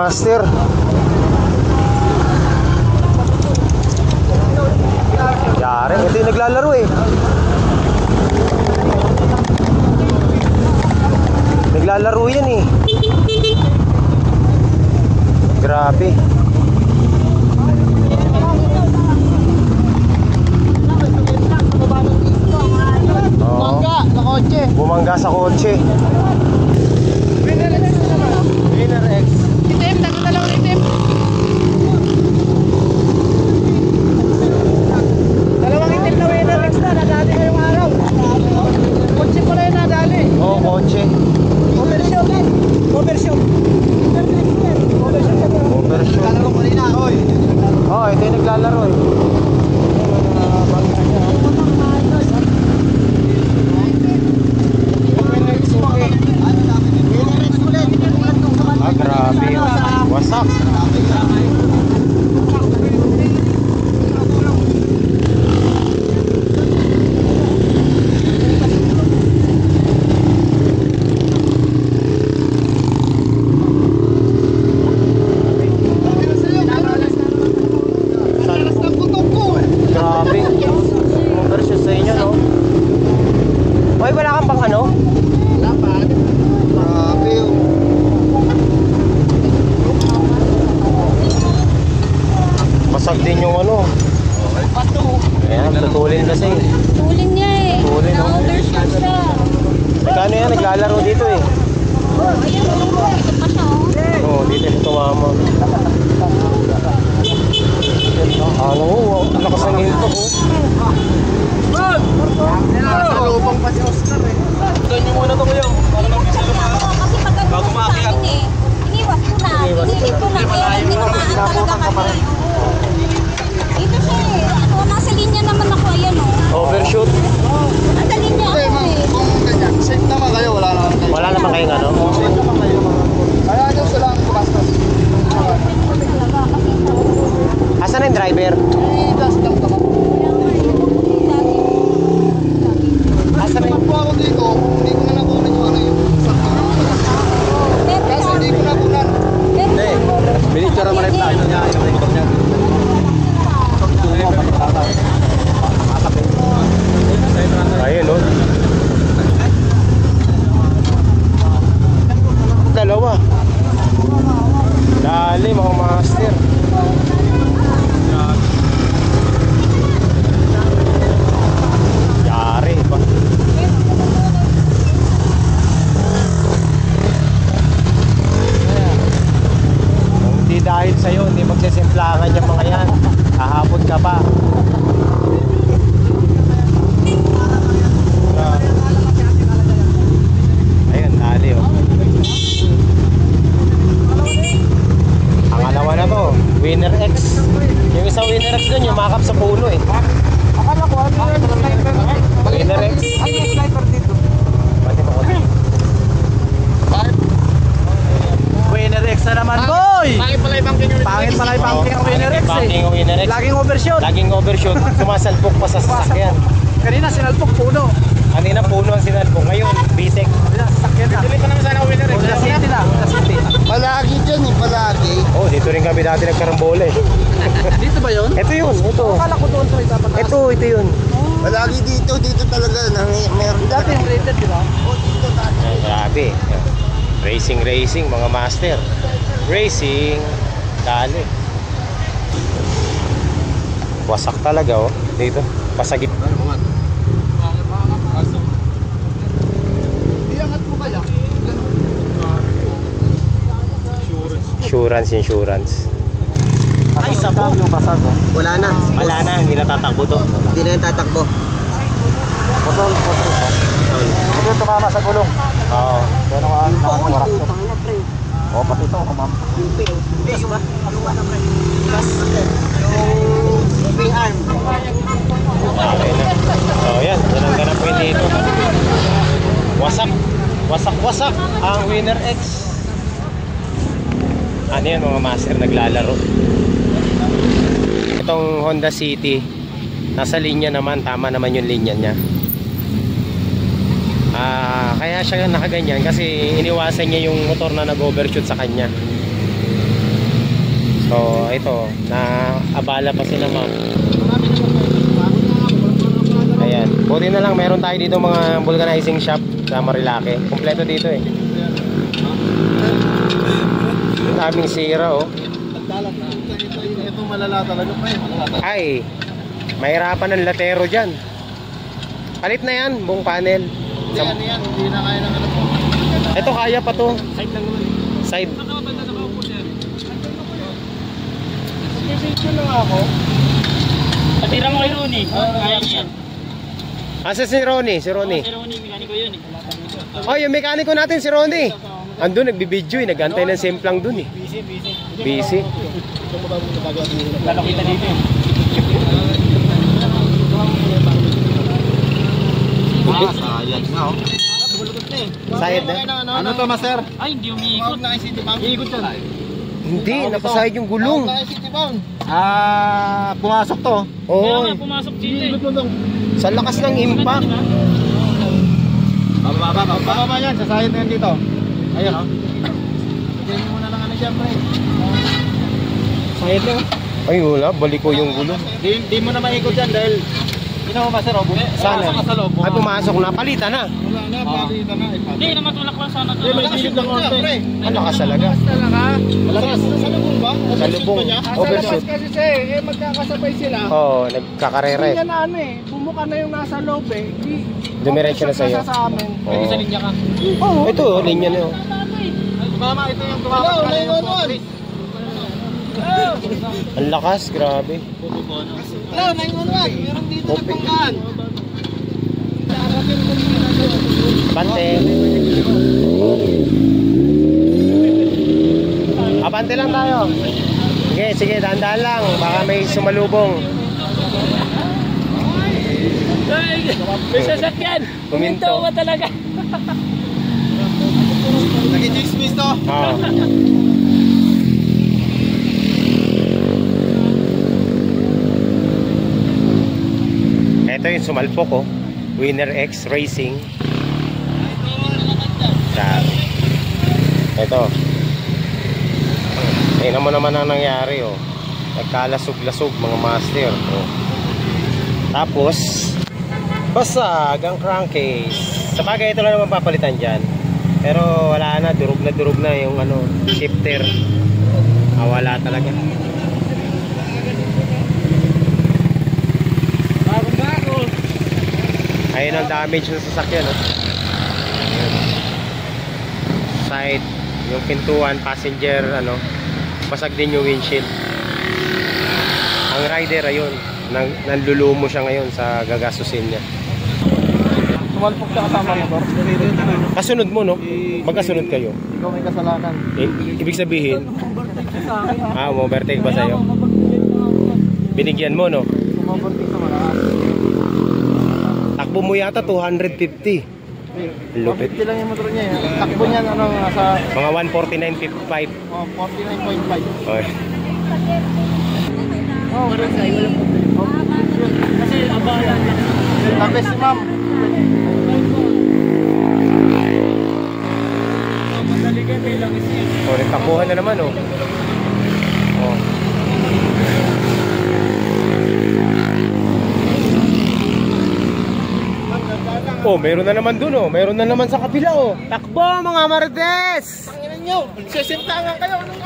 master. Yari, ito yung naglalaro eh. Naglalaro yan eh. Grabe. Bumangga sa kotse. Bumangga sa kotse. Winner X na naman. Winner X. Itim, dalawang itim. Dalawang itim na Winner X na nadali ngayong araw. Kotse pala yung nadali. Oo, kotse. Overshoot. Overshoot. Overshoot. Lalaro ko rin na, oy. Oo, ito yung naglalaro eh. Ah, grabe. Wasak. Grabe. Overshoot sa inyo, no? Oy, wala kang bang ano? Lapad. Grabe yun. Basag din yung ano. Ayan, tutulin kasi. Tulin niya eh. Tulin, no? Na-overshoot siya. Nagkano yan? Naglalaro dito eh. Ayun, dito pa siya oh. Oo, dito siya tumama. Ano, ang lakas ng hinto oh. Nakasalubong pa si Oscar eh. Doon nyo muna to kayo. Para mag-isa lumakas. Kasi pag ano sa akin eh. Iniwas ko na. Inilig ko na. Kaya hindi namaan talaga kami. Ito siya eh. Ako, nasa linya naman ako. Ayan oh. Overshoot. Nasa linya ako eh. Kung ganyan, safe naman kayo. Wala naman kayo. Wala naman kayong ano. Safe naman kayo. Kaya nyo sila ang bumastos. Talaga kasi Asan na yung driver? Eh, das lang naman. Asan na Pag po ako dito, hindi ko na nakunan yung ano yung kasi hindi ko nakunan. Hindi. Binicture naman yung plano niya. Yung motor niya. Ayun oh. Dalawa. Dali mga master. Yari ba? Kung hindi dahil sa'yo, hindi magsisimplangan yung mga yan. Hahapon ka pa. Ayun, dali oh. Pangalawa na to, Winner X. Yung isang Winner X dun, yung makap sa puno eh. Akala ko ano yung sniper. Winner X. Ano yung sniper dito? Pati mo ko. Winner X na naman, boy! Pangit pala yung banking ang Winner X eh. Banking yung Winner X. Laging overshoot. Laging overshoot. Sumasalpok pa sa sasakyan. Kanina sinalpok puno. Kanina puno ang sinalpok. Ngayon, bitek. Sasakyan na. Dili pa naman sana Winner X. Honda City lang. Honda City. Palagi dyan eh, palagi. Oh, dito rin kami dati nagkarambola eh. Dito ba yun? Ito yun, ito. Akala ko doon sa ipapataas. Ito yun. Palagi dito talaga. Meron Dati yung rated, di ba? Ay, grabe. Racing, mga master. Racing. Dali. Wasak talaga oh. Dito. Pasagip. Iangat mo kaya? Insurance. Ay, sabo. Yung basag oh. Wala na. Wala na, hindi na tatakbo to. Hindi na yung tatakbo. Putol. Hindi yung tumama sa gulong. Oo. Pero nakawarak to. O, pati ito. Moving arm. Okay na. So yan, ganang ganap po dito. Wasak ang Winner X. Ano yan mga master naglalaro. Itong Honda City, nasa linya naman, tama naman yung linya niya. Kaya siya nakaganyan kasi iniwasan niya yung motor na nag-overshoot sa kanya. So, ito, na-abala pa sila ma'am. Ayan, buti na lang meron tayo dito mga vulcanizing shop sa Marilake. Kompleto dito eh. Daming sira oh. Ito malala talaga pa eh. Ay, mahirapan ng latero dyan. Palit na yan, buong panel. Yan, hindi na kaya ng ano po. Ito kaya pa to. Side lang naman. Side. Picture lang ako. Patira mo kay Ronnie. Kaya niya. Asa si Ronnie? Si Ronnie. Si Ronnie, mekaniko yun eh. Oh, yung mekaniko natin si Ronnie. Andun, nagbibideo eh. Nagantay ng simplang dun eh. Busy. Lalakita dito eh. Sayad na oh. Sayad na? Ano to, master? Ay, hindi umiikot. Iikot yan. Hindi, napasayad yung gulong. Pumasok to. Kaya Oo. nga, pumasok dito eh. Sa lakas ng impact. Bababa yan, sasayad na yan dito. Ayun oh. Diyan mo muna lang ano siyempre. Sayad lang. Ay wala, balik ko yung gulong. Di mo na maikot yan dahil ginawa master oh. Sana. Pumasok ka sa loob. Ay pumasok na, palitan na. Wala na, palitan na. Hindi, namatulak lang sana to. Malakas lang konti. Ang lakas talaga. Malakas. Sa lubong ba? Sa lubong. Overshoot. Kasi siya eh, magkakasabay sila. Oo, nagkakarera eh. Hindi na ano eh, bumuka na yung nasa loob eh. Dumiretso na sa'yo. Sa amin. Oo. Sa linya ka. Oo. Ito, oh, linya na yun. Mama, ito yung tumama ka na yung polis. Ang lakas, grabe. Hello, 911. Meron dito na pangkaan. Abante. Abante lang tayo. Sige, sige, dahan-dahan lang. Baka may sumalubong. May sasakyan. Kuminto. Kuminto ka talaga. Nag-dismiss to. Oo. Ito yung sumalpok oh. Winner X Racing. Grabe. Ito. Tingnan mo naman ang nangyari oh. Nagkalasog-lasog mga master oh. Tapos basag ang crankcase. Sa bagay ito lang naman papalitan dyan. Pero wala na, durog na yung ano, shifter. Wala talaga. Bago. Ayun ang damage sa sasakyan oh. Side, yung pintuan, passenger ano, basag din yung windshield. Ang rider ayun, nanlulumo siya ngayon sa gagastusin niya. Tumalpok siya kasama motor. Kasunod mo no? Magkasunod kayo. Ikaw may kasalanan. Ibig sabihin, overtake ba sa'yo? Binigyan mo no? Tumaborting sa malakas. Takbo mo yata 250. Lupit. 50 lang yung motor niya. Takbo niya ano, nasa Mga 149.55. 49.5. Okay. Oh, Parang sa'yo, walang problema. Kasi abala niya. tabi si ma'am. Madali ka, may langis yan. Oh, nagtakuhan na naman oh. Oh. Oh, meron na naman dun oh. Meron na naman sa kapila oh. Takbo mga Marites! Tanginan nyo, sisintangan kayo. Anong